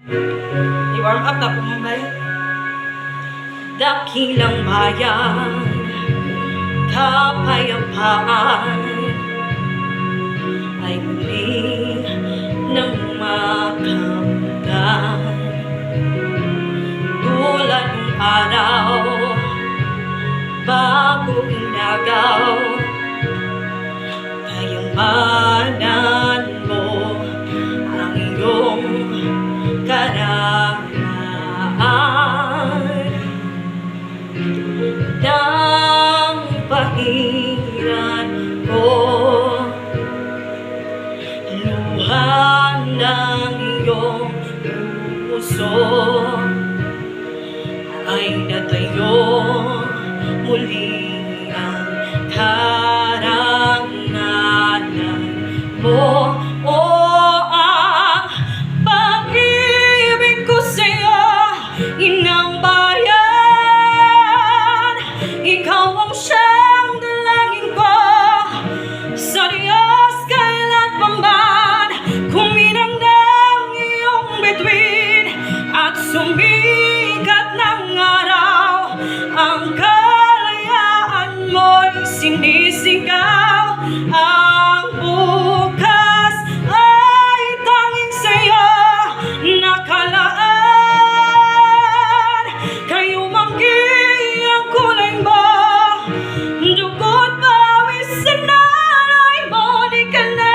I-warm up na po mga bayan. Dakilang bayan, kapayapaan ay muli nang makamtan. Tulad ng araw, bago inagaw, kayamanan mo ang iyong karapatan. Nang pahiran ko luha ng iyong puso ay natayo muli ang karangalan mo. O ang pag-ibig ko sa'yo, inang bayan, ikaw ang siyang dalangin ko sa Diyos kailan pa man. Kuminang ng iyong bituin at sumikat ng araw, ang kalayaan mo'y sinisigaw. Ang bukas ay tanging sa'yo nakalaan. Kayo manggi ang kulay mo, dugo't pawis sa nanay mo, di ka na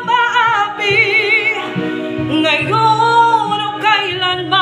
maapi ngayon o kailanman.